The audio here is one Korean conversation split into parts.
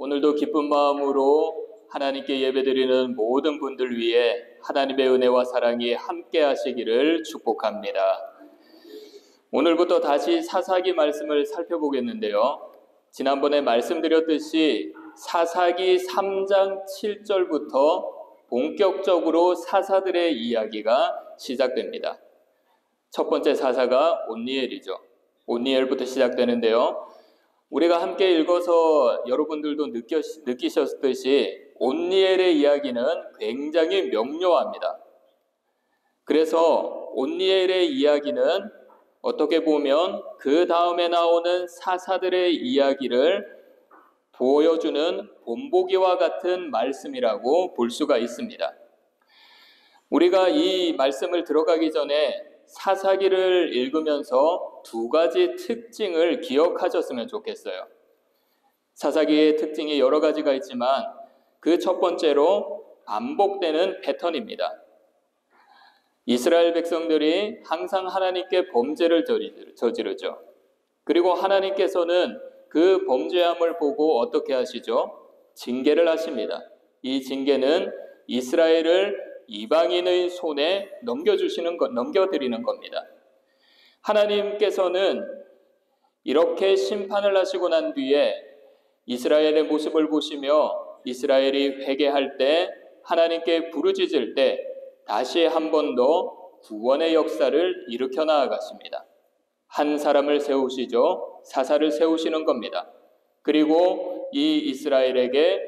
오늘도 기쁜 마음으로 하나님께 예배드리는 모든 분들 위해 하나님의 은혜와 사랑이 함께 하시기를 축복합니다. 오늘부터 다시 사사기 말씀을 살펴보겠는데요. 지난번에 말씀드렸듯이 사사기 3장 7절부터 본격적으로 사사들의 이야기가 시작됩니다. 첫 번째 사사가 온니엘이죠. 온니엘부터 시작되는데요. 우리가 함께 읽어서 여러분들도 느끼셨듯이 온니엘의 이야기는 굉장히 명료합니다. 그래서 온니엘의 이야기는 어떻게 보면 그 다음에 나오는 사사들의 이야기를 보여주는 본보기와 같은 말씀이라고 볼 수가 있습니다. 우리가 이 말씀을 들어가기 전에 사사기를 읽으면서 두 가지 특징을 기억하셨으면 좋겠어요. 사사기의 특징이 여러 가지가 있지만 그 첫 번째로 반복되는 패턴입니다. 이스라엘 백성들이 항상 하나님께 범죄를 저지르죠. 그리고 하나님께서는 그 범죄함을 보고 어떻게 하시죠? 징계를 하십니다. 이 징계는 이스라엘을 이방인의 손에 넘겨드리는 겁니다. 하나님께서는 이렇게 심판을 하시고 난 뒤에 이스라엘의 모습을 보시며 이스라엘이 회개할 때, 하나님께 부르짖을 때 다시 한 번 더 구원의 역사를 일으켜 나아가십니다. 한 사람을 세우시죠. 사사를 세우시는 겁니다. 그리고 이 이스라엘에게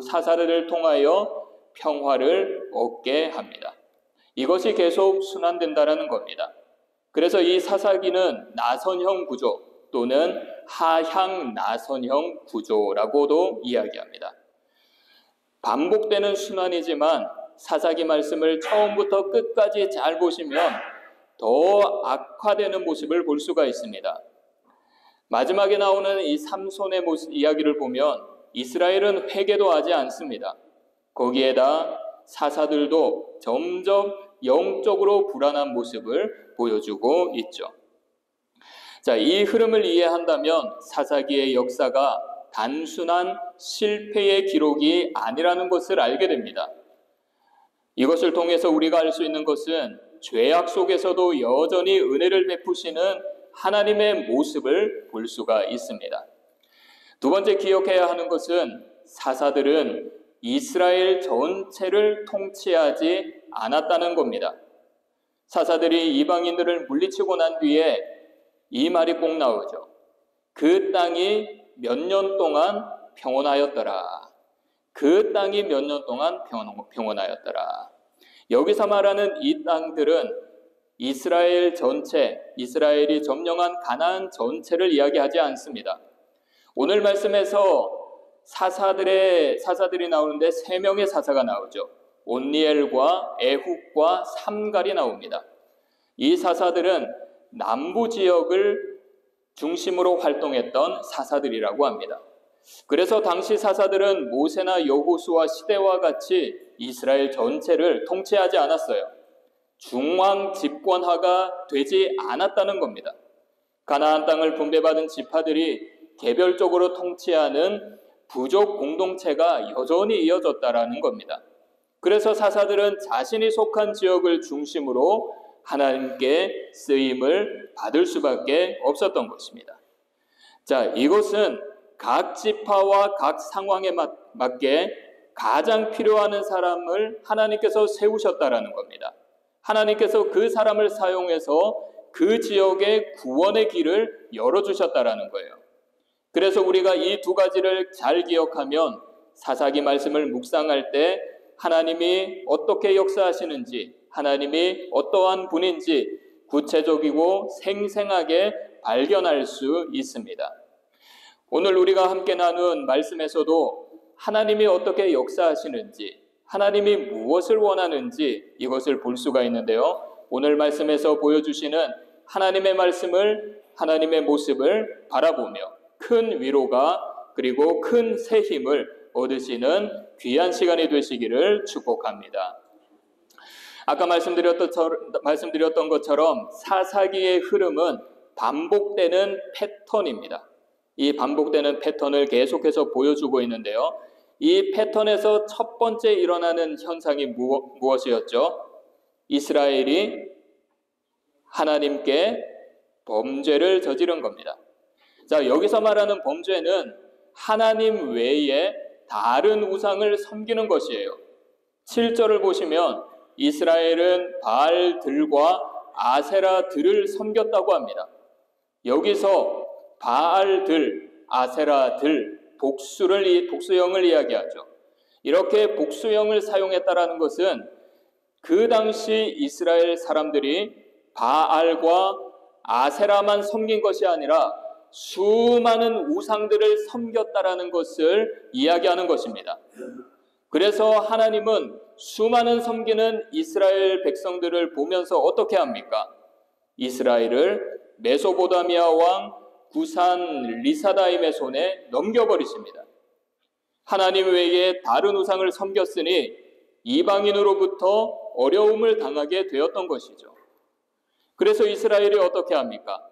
사사를 통하여 평화를 얻게 합니다. 이것이 계속 순환된다는 겁니다. 그래서 이 사사기는 나선형 구조 또는 하향 나선형 구조라고도 이야기합니다. 반복되는 순환이지만 사사기 말씀을 처음부터 끝까지 잘 보시면 더 악화되는 모습을 볼 수가 있습니다. 마지막에 나오는 이 삼손의 이야기를 보면 이스라엘은 회개도 하지 않습니다. 거기에다 사사들도 점점 영적으로 불안한 모습을 보여주고 있죠. 자, 이 흐름을 이해한다면 사사기의 역사가 단순한 실패의 기록이 아니라는 것을 알게 됩니다. 이것을 통해서 우리가 알 수 있는 것은 죄악 속에서도 여전히 은혜를 베푸시는 하나님의 모습을 볼 수가 있습니다. 두 번째 기억해야 하는 것은 사사들은 이스라엘 전체를 통치하지 않았다는 겁니다. 사사들이 이방인들을 물리치고 난 뒤에 이 말이 꼭 나오죠. 그 땅이 몇 년 동안 평온하였더라. 그 땅이 몇 년 동안 평온하였더라. 여기서 말하는 이 땅들은 이스라엘 전체, 이스라엘이 점령한 가나안 전체를 이야기하지 않습니다. 오늘 말씀에서 사사들이 나오는데 세 명의 사사가 나오죠. 온니엘과 에훗과 삼갈이 나옵니다. 이 사사들은 남부 지역을 중심으로 활동했던 사사들이라고 합니다. 그래서 당시 사사들은 모세나 여호수아 시대와 같이 이스라엘 전체를 통치하지 않았어요. 중앙 집권화가 되지 않았다는 겁니다. 가나안 땅을 분배받은 지파들이 개별적으로 통치하는 부족 공동체가 여전히 이어졌다라는 겁니다. 그래서 사사들은 자신이 속한 지역을 중심으로 하나님께 쓰임을 받을 수밖에 없었던 것입니다. 자, 이것은 각 지파와 각 상황에 맞게 가장 필요한 사람을 하나님께서 세우셨다라는 겁니다. 하나님께서 그 사람을 사용해서 그 지역의 구원의 길을 열어주셨다라는 거예요. 그래서 우리가 이 두 가지를 잘 기억하면 사사기 말씀을 묵상할 때 하나님이 어떻게 역사하시는지, 하나님이 어떠한 분인지 구체적이고 생생하게 발견할 수 있습니다. 오늘 우리가 함께 나눈 말씀에서도 하나님이 어떻게 역사하시는지, 하나님이 무엇을 원하는지 이것을 볼 수가 있는데요. 오늘 말씀에서 보여주시는 하나님의 말씀을, 하나님의 모습을 바라보며 큰 위로가 그리고 큰 새 힘을 얻으시는 귀한 시간이 되시기를 축복합니다. 아까 말씀드렸던 것처럼 사사기의 흐름은 반복되는 패턴입니다. 이 반복되는 패턴을 계속해서 보여주고 있는데요. 이 패턴에서 첫 번째 일어나는 현상이 무엇이었죠? 이스라엘이 하나님께 범죄를 저지른 겁니다. 자, 여기서 말하는 범죄는 하나님 외에 다른 우상을 섬기는 것이에요. 7절을 보시면 이스라엘은 바알들과 아세라들을 섬겼다고 합니다. 여기서 바알들, 아세라들, 복수형을 이야기하죠. 이렇게 복수형을 사용했다라는 것은 그 당시 이스라엘 사람들이 바알과 아세라만 섬긴 것이 아니라 수많은 우상들을 섬겼다라는 것을 이야기하는 것입니다. 그래서 하나님은 수많은 섬기는 이스라엘 백성들을 보면서 어떻게 합니까? 이스라엘을 메소포타미아 왕 구산 리사다임의 손에 넘겨버리십니다. 하나님 외에 다른 우상을 섬겼으니 이방인으로부터 어려움을 당하게 되었던 것이죠. 그래서 이스라엘이 어떻게 합니까?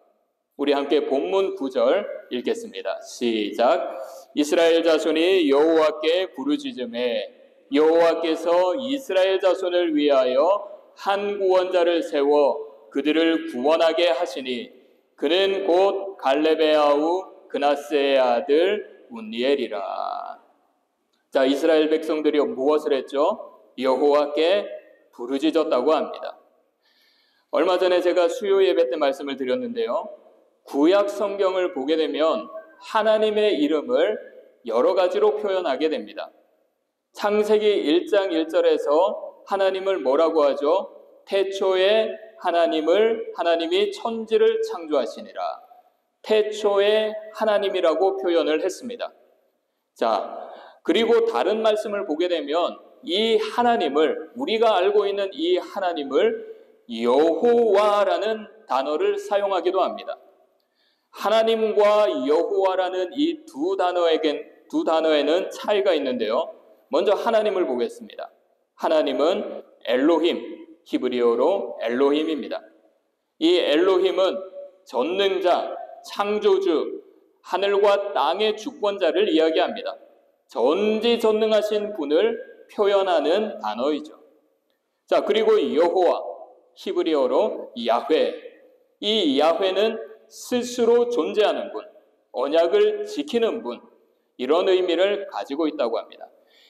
우리 함께 본문 9절 읽겠습니다. 시작. 이스라엘 자손이 여호와께 부르짖음에 여호와께서 이스라엘 자손을 위하여 한 구원자를 세워 그들을 구원하게 하시니 그는 곧 갈렙의 아우 그나스의 아들 운니엘이라. 자, 이스라엘 백성들이 무엇을 했죠? 여호와께 부르짖었다고 합니다. 얼마 전에 제가 수요 예배 때 말씀을 드렸는데요. 구약 성경을 보게 되면 하나님의 이름을 여러 가지로 표현하게 됩니다. 창세기 1장 1절에서 하나님을 뭐라고 하죠? 태초에 하나님이 천지를 창조하시니라. 태초에 하나님이라고 표현을 했습니다. 자, 그리고 다른 말씀을 보게 되면 이 하나님을, 우리가 알고 있는 이 하나님을 여호와라는 단어를 사용하기도 합니다. 하나님과 여호와라는 이 두 단어에는 차이가 있는데요. 먼저 하나님을 보겠습니다. 하나님은 엘로힘, 히브리어로 엘로힘입니다. 이 엘로힘은 전능자, 창조주, 하늘과 땅의 주권자를 이야기합니다. 전지전능하신 분을 표현하는 단어이죠. 자, 그리고 여호와, 히브리어로 야훼. 이 야훼는 스스로 존재하는 분, 언약을 지키는 분, 이런 의미를 가지고 있다고 합니다.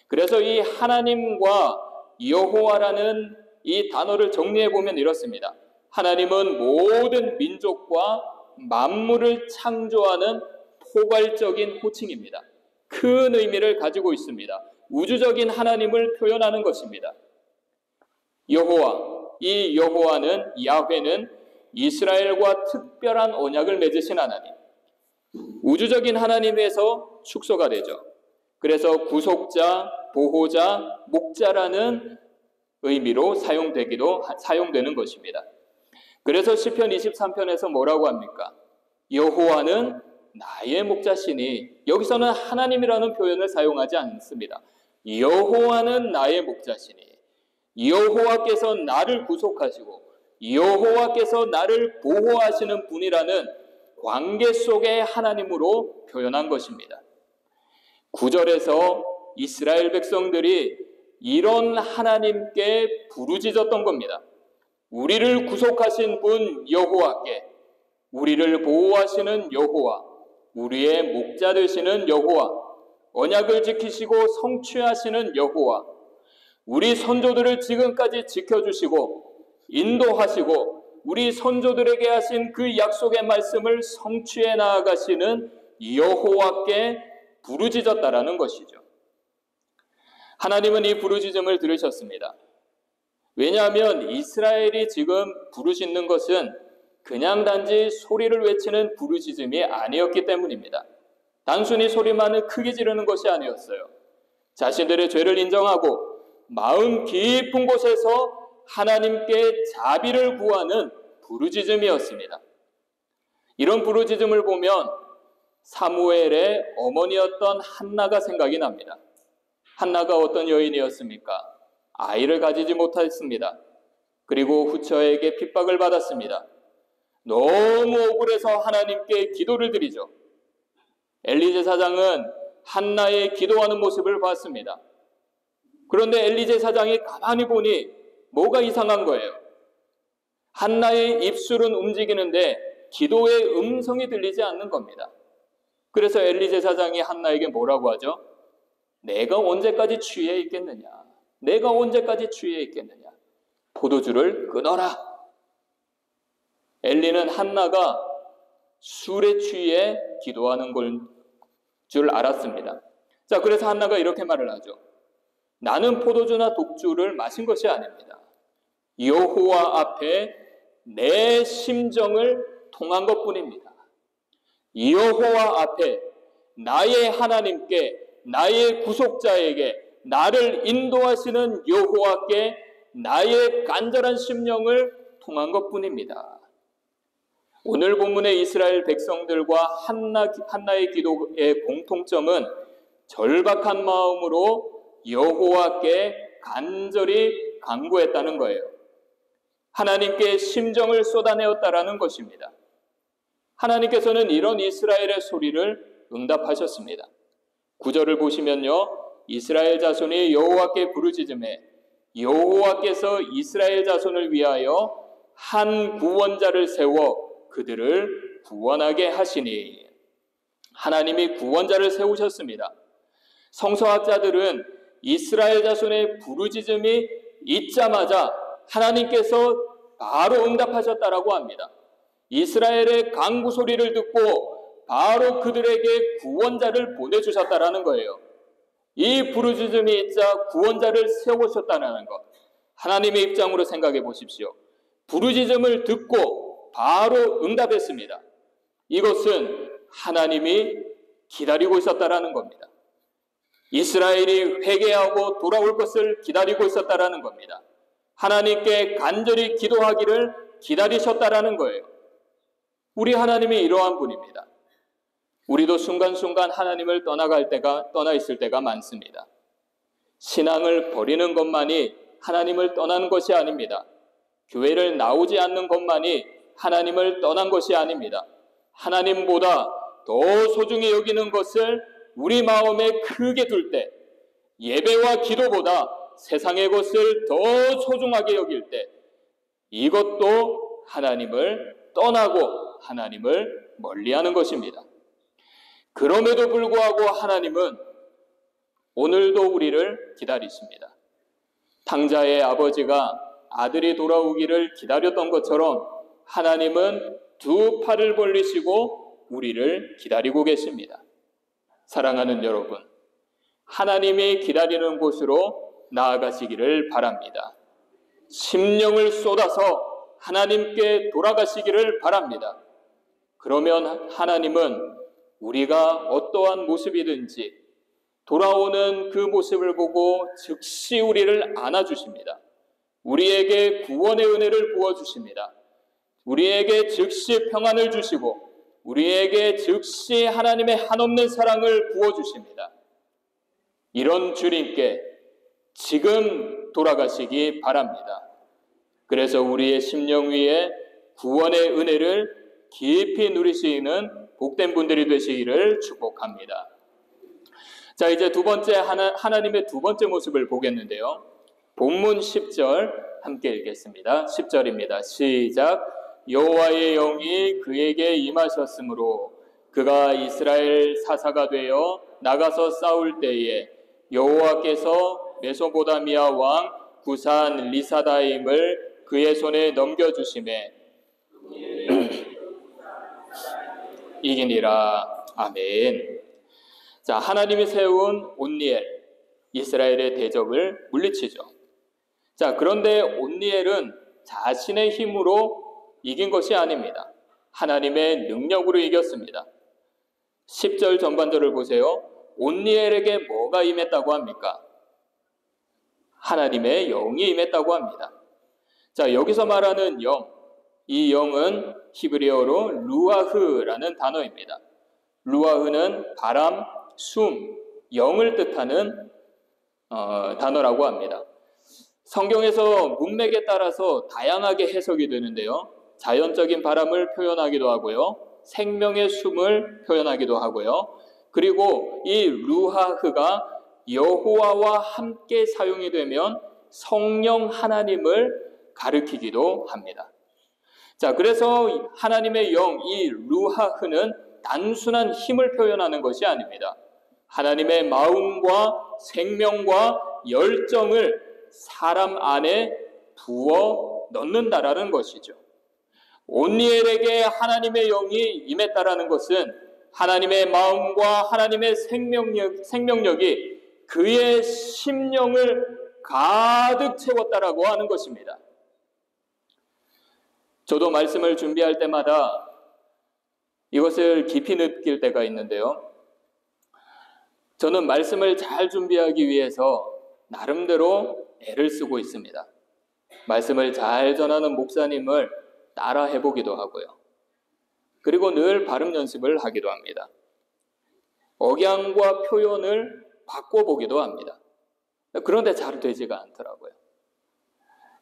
그래서 이 하나님과 여호와라는 이 단어를 정리해 보면 이렇습니다. 하나님은 모든 민족과 만물을 창조하는 포괄적인 호칭입니다. 큰 의미를 가지고 있습니다. 우주적인 하나님을 표현하는 것입니다. 여호와, 이 여호와는, 야훼는 이스라엘과 특별한 언약을 맺으신 하나님, 우주적인 하나님에서 축소가 되죠. 그래서 구속자, 보호자, 목자라는 의미로 사용되는 것입니다. 그래서 시편 23편에서 뭐라고 합니까? 여호와는 나의 목자시니, 여기서는 하나님이라는 표현을 사용하지 않습니다. 여호와는 나의 목자시니, 여호와께서 나를 구속하시고 여호와께서 나를 보호하시는 분이라는 관계 속의 하나님으로 표현한 것입니다. 9절에서 이스라엘 백성들이 이런 하나님께 부르짖었던 겁니다. 우리를 구속하신 분 여호와께, 우리를 보호하시는 여호와, 우리의 목자 되시는 여호와, 언약을 지키시고 성취하시는 여호와, 우리 선조들을 지금까지 지켜주시고 인도하시고 우리 선조들에게 하신 그 약속의 말씀을 성취해 나아가시는 여호와께 부르짖었다라는 것이죠. 하나님은 이 부르짖음을 들으셨습니다. 왜냐하면 이스라엘이 지금 부르짖는 것은 그냥 단지 소리를 외치는 부르짖음이 아니었기 때문입니다. 단순히 소리만을 크게 지르는 것이 아니었어요. 자신들의 죄를 인정하고 마음 깊은 곳에서 하나님께 자비를 구하는 부르짖음이었습니다. 이런 부르짖음을 보면 사무엘의 어머니였던 한나가 생각이 납니다. 한나가 어떤 여인이었습니까? 아이를 가지지 못했습니다. 그리고 후처에게 핍박을 받았습니다. 너무 억울해서 하나님께 기도를 드리죠. 엘리 제사장은 한나의 기도하는 모습을 봤습니다. 그런데 엘리 제사장이 가만히 보니 뭐가 이상한 거예요. 한나의 입술은 움직이는데 기도의 음성이 들리지 않는 겁니다. 그래서 엘리 제사장이 한나에게 뭐라고 하죠? 내가 언제까지 취해 있겠느냐? 내가 언제까지 취해 있겠느냐? 포도주를 끊어라. 엘리는 한나가 술에 취해 기도하는 걸 줄 알았습니다. 자, 그래서 한나가 이렇게 말을 하죠. 나는 포도주나 독주를 마신 것이 아닙니다. 여호와 앞에 내 심정을 통한 것뿐입니다. 여호와 앞에 나의 하나님께, 나의 구속자에게, 나를 인도하시는 여호와께 나의 간절한 심령을 통한 것뿐입니다. 오늘 본문의 이스라엘 백성들과 한나의 기도의 공통점은 절박한 마음으로 여호와께 간절히 간구했다는 거예요. 하나님께 심정을 쏟아내었다라는 것입니다. 하나님께서는 이런 이스라엘의 소리를 응답하셨습니다. 9절을 보시면요, 이스라엘 자손이 여호와께 부르짖음에 여호와께서 이스라엘 자손을 위하여 한 구원자를 세워 그들을 구원하게 하시니, 하나님이 구원자를 세우셨습니다. 성서학자들은 이스라엘 자손의 부르짖음이 있자마자 하나님께서 바로 응답하셨다라고 합니다. 이스라엘의 간구 소리를 듣고 바로 그들에게 구원자를 보내주셨다라는 거예요. 이 부르짖음이 있자 구원자를 세우셨다는 것, 하나님의 입장으로 생각해 보십시오. 부르짖음을 듣고 바로 응답했습니다. 이것은 하나님이 기다리고 있었다라는 겁니다. 이스라엘이 회개하고 돌아올 것을 기다리고 있었다라는 겁니다. 하나님께 간절히 기도하기를 기다리셨다라는 거예요. 우리 하나님이 이러한 분입니다. 우리도 순간순간 하나님을 떠나 있을 때가 많습니다. 신앙을 버리는 것만이 하나님을 떠나는 것이 아닙니다. 교회를 나오지 않는 것만이 하나님을 떠난 것이 아닙니다. 하나님보다 더 소중히 여기는 것을 우리 마음에 크게 둘 때, 예배와 기도보다 세상의 것을 더 소중하게 여길 때, 이것도 하나님을 떠나고 하나님을 멀리하는 것입니다. 그럼에도 불구하고 하나님은 오늘도 우리를 기다리십니다. 탕자의 아버지가 아들이 돌아오기를 기다렸던 것처럼 하나님은 두 팔을 벌리시고 우리를 기다리고 계십니다. 사랑하는 여러분, 하나님이 기다리는 곳으로 나아가시기를 바랍니다. 심령을 쏟아서 하나님께 돌아가시기를 바랍니다. 그러면 하나님은 우리가 어떠한 모습이든지 돌아오는 그 모습을 보고 즉시 우리를 안아주십니다. 우리에게 구원의 은혜를 부어주십니다. 우리에게 즉시 평안을 주시고 우리에게 즉시 하나님의 한없는 사랑을 부어주십니다. 이런 주님께 지금 돌아가시기 바랍니다. 그래서 우리의 심령 위에 구원의 은혜를 깊이 누리시는 복된 분들이 되시기를 축복합니다. 자, 이제 두 번째 하나님의 두 번째 모습을 보겠는데요. 본문 10절 함께 읽겠습니다. 10절입니다. 시작. 여호와의 영이 그에게 임하셨으므로 그가 이스라엘 사사가 되어 나가서 싸울 때에 여호와께서 메소보다미아 왕 구산 리사다임을 그의 손에 넘겨주심에 이기니라. 아멘. 자, 하나님이 세운 온니엘, 이스라엘의 대적을 물리치죠. 자, 그런데 온니엘은 자신의 힘으로 이긴 것이 아닙니다. 하나님의 능력으로 이겼습니다. 10절 전반절을 보세요. 온니엘에게 뭐가 임했다고 합니까? 하나님의 영이 임했다고 합니다. 자, 여기서 말하는 영, 이 영은 히브리어로 루아흐라는 단어입니다. 루아흐는 바람, 숨, 영을 뜻하는 단어라고 합니다. 성경에서 문맥에 따라서 다양하게 해석이 되는데요. 자연적인 바람을 표현하기도 하고요. 생명의 숨을 표현하기도 하고요. 그리고 이 루하흐가 여호와와 함께 사용이 되면 성령 하나님을 가리키기도 합니다. 자, 그래서 하나님의 영, 이 루하흐는 단순한 힘을 표현하는 것이 아닙니다. 하나님의 마음과 생명과 열정을 사람 안에 부어 넣는다라는 것이죠. 온니엘에게 하나님의 영이 임했다라는 것은 하나님의 마음과 하나님의 생명력이 그의 심령을 가득 채웠다라고 하는 것입니다. 저도 말씀을 준비할 때마다 이것을 깊이 느낄 때가 있는데요. 저는 말씀을 잘 준비하기 위해서 나름대로 애를 쓰고 있습니다. 말씀을 잘 전하는 목사님을 따라 해보기도 하고요. 그리고 늘 발음 연습을 하기도 합니다. 억양과 표현을 바꿔보기도 합니다. 그런데 잘 되지가 않더라고요.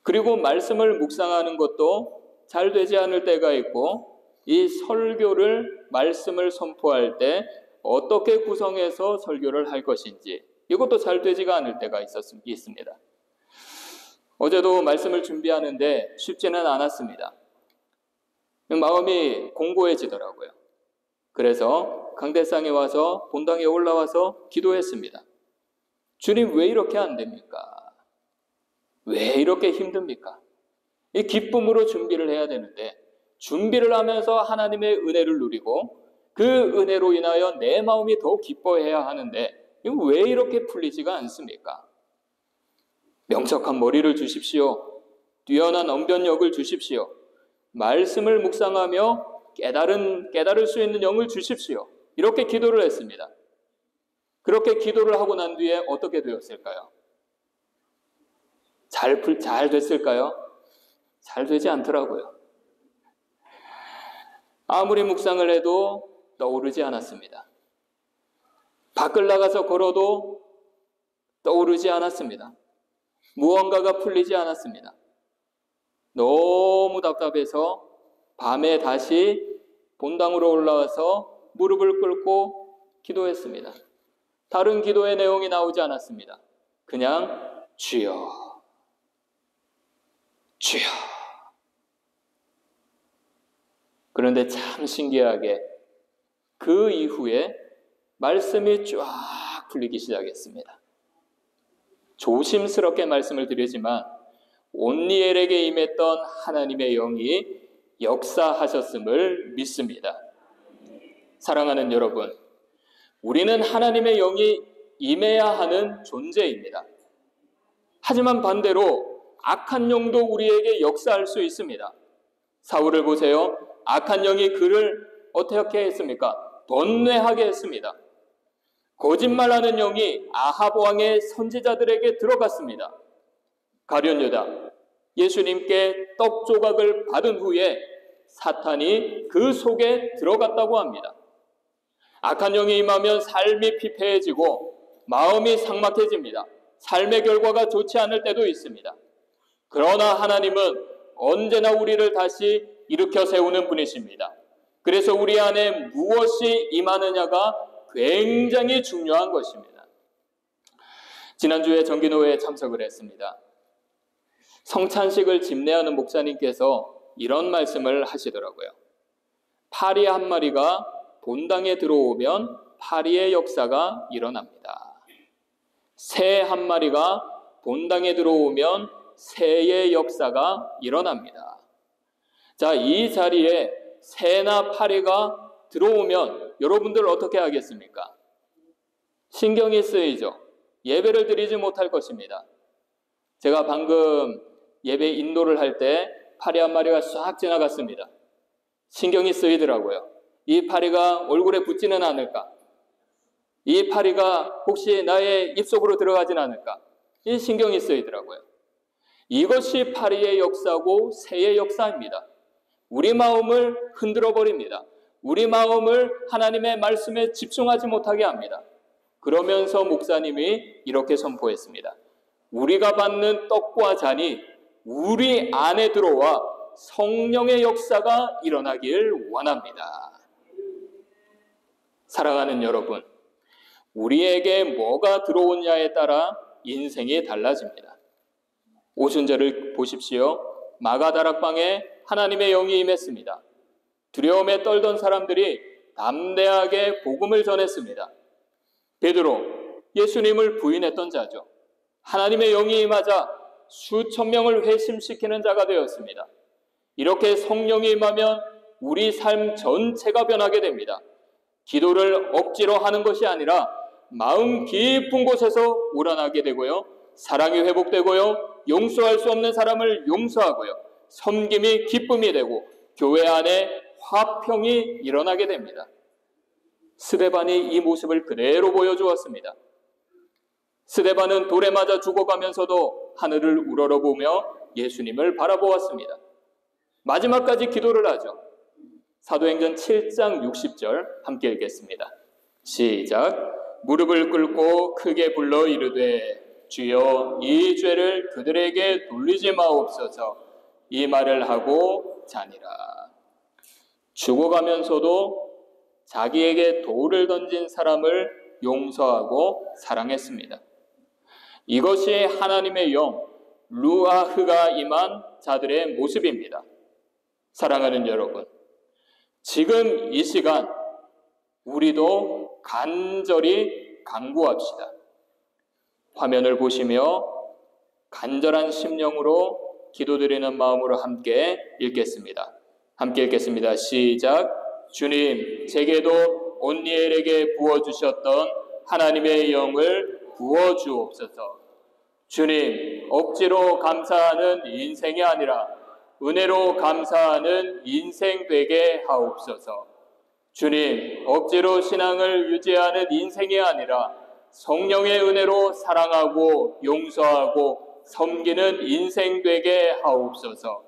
그리고 말씀을 묵상하는 것도 잘 되지 않을 때가 있고, 이 설교를, 말씀을 선포할 때 어떻게 구성해서 설교를 할 것인지 이것도 잘 되지가 않을 때가 있습니다. 어제도 말씀을 준비하는데 쉽지는 않았습니다. 마음이 공고해지더라고요. 그래서 강대상에 와서 본당에 올라와서 기도했습니다. 주님, 왜 이렇게 안 됩니까? 왜 이렇게 힘듭니까? 이 기쁨으로 준비를 해야 되는데, 준비를 하면서 하나님의 은혜를 누리고 그 은혜로 인하여 내 마음이 더 기뻐해야 하는데 왜 이렇게 풀리지가 않습니까? 명석한 머리를 주십시오. 뛰어난 언변력을 주십시오. 말씀을 묵상하며 깨달을 수 있는 영을 주십시오. 이렇게 기도를 했습니다. 그렇게 기도를 하고 난 뒤에 어떻게 되었을까요? 잘 됐을까요? 잘 되지 않더라고요. 아무리 묵상을 해도 떠오르지 않았습니다. 밖을 나가서 걸어도 떠오르지 않았습니다. 무언가가 풀리지 않았습니다. 너무 답답해서 밤에 다시 본당으로 올라와서 무릎을 꿇고 기도했습니다. 다른 기도의 내용이 나오지 않았습니다. 그냥 주여, 주여. 그런데 참 신기하게 그 이후에 말씀이 쫙 풀리기 시작했습니다. 조심스럽게 말씀을 드리지만 온니엘에게 임했던 하나님의 영이 역사하셨음을 믿습니다. 사랑하는 여러분, 우리는 하나님의 영이 임해야 하는 존재입니다. 하지만 반대로 악한 영도 우리에게 역사할 수 있습니다. 사울을 보세요. 악한 영이 그를 어떻게 했습니까? 번뇌하게 했습니다. 거짓말하는 영이 아합 왕의 선지자들에게 들어갔습니다. 가룟 유다, 예수님께 떡 조각을 받은 후에 사탄이 그 속에 들어갔다고 합니다. 악한 영이 임하면 삶이 피폐해지고 마음이 삭막해집니다. 삶의 결과가 좋지 않을 때도 있습니다. 그러나 하나님은 언제나 우리를 다시 일으켜 세우는 분이십니다. 그래서 우리 안에 무엇이 임하느냐가 굉장히 중요한 것입니다. 지난주에 정기노회에 참석을 했습니다. 성찬식을 집례하는 목사님께서 이런 말씀을 하시더라고요. 파리 한 마리가 본당에 들어오면 파리의 역사가 일어납니다. 새 한 마리가 본당에 들어오면 새의 역사가 일어납니다. 자, 이 자리에 새나 파리가 들어오면 여러분들 어떻게 하겠습니까? 신경이 쓰이죠. 예배를 드리지 못할 것입니다. 제가 방금 예배 인도를 할 때 파리 한 마리가 싹 지나갔습니다. 신경이 쓰이더라고요. 이 파리가 얼굴에 붙지는 않을까? 이 파리가 혹시 나의 입속으로 들어가진 않을까? 이 신경이 쓰이더라고요. 이것이 파리의 역사고 새의 역사입니다. 우리 마음을 흔들어 버립니다. 우리 마음을 하나님의 말씀에 집중하지 못하게 합니다. 그러면서 목사님이 이렇게 선포했습니다. 우리가 받는 떡과 잔이 우리 안에 들어와 성령의 역사가 일어나길 원합니다. 사랑하는 여러분, 우리에게 뭐가 들어오냐에 따라 인생이 달라집니다. 오순절을 보십시오. 마가다락방에 하나님의 영이 임했습니다. 두려움에 떨던 사람들이 담대하게 복음을 전했습니다. 베드로, 예수님을 부인했던 자죠. 하나님의 영이 임하자 수천 명을 회심시키는 자가 되었습니다. 이렇게 성령이 임하면 우리 삶 전체가 변하게 됩니다. 기도를 억지로 하는 것이 아니라 마음 깊은 곳에서 우러나게 되고요. 사랑이 회복되고요. 용서할 수 없는 사람을 용서하고요. 섬김이 기쁨이 되고 교회 안에 화평이 일어나게 됩니다. 스데반이 이 모습을 그대로 보여주었습니다. 스데반은 돌에 맞아 죽어가면서도 하늘을 우러러보며 예수님을 바라보았습니다. 마지막까지 기도를 하죠. 사도행전 7장 60절 함께 읽겠습니다. 시작. 무릎을 꿇고 크게 불러 이르되 주여 이 죄를 그들에게 돌리지 마옵소서. 이 말을 하고 자니라. 죽어가면서도 자기에게 돌을 던진 사람을 용서하고 사랑했습니다. 이것이 하나님의 영 루아흐가 임한 자들의 모습입니다. 사랑하는 여러분, 지금 이 시간 우리도 간절히 간구합시다. 화면을 보시며 간절한 심령으로 기도드리는 마음으로 함께 읽겠습니다. 함께 읽겠습니다. 시작. 주님, 제게도 온니엘에게 부어주셨던 하나님의 영을 부어주옵소서. 주님, 억지로 감사하는 인생이 아니라 은혜로 감사하는 인생 되게 하옵소서. 주님, 억지로 신앙을 유지하는 인생이 아니라 성령의 은혜로 사랑하고 용서하고 섬기는 인생 되게 하옵소서.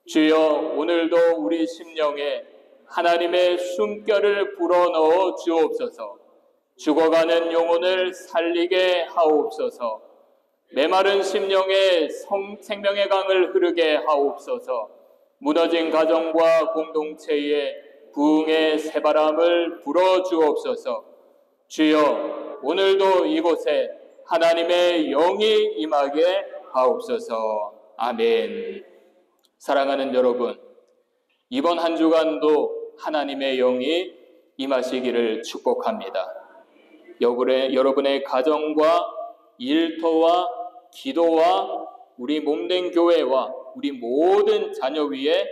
주여, 오늘도 우리 심령에 하나님의 숨결을 불어넣어 주옵소서. 죽어가는 영혼을 살리게 하옵소서. 메마른 심령에 생명의 강을 흐르게 하옵소서. 무너진 가정과 공동체에 부흥의 새바람을 불어주옵소서. 주여, 오늘도 이곳에 하나님의 영이 임하게 하옵소서. 아멘. 사랑하는 여러분, 이번 한 주간도 하나님의 영이 임하시기를 축복합니다. 여러분의 가정과 일터와 기도와 우리 몸된 교회와 우리 모든 자녀 위에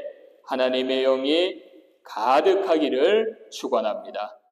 하나님의 영이 가득하기를 축원합니다.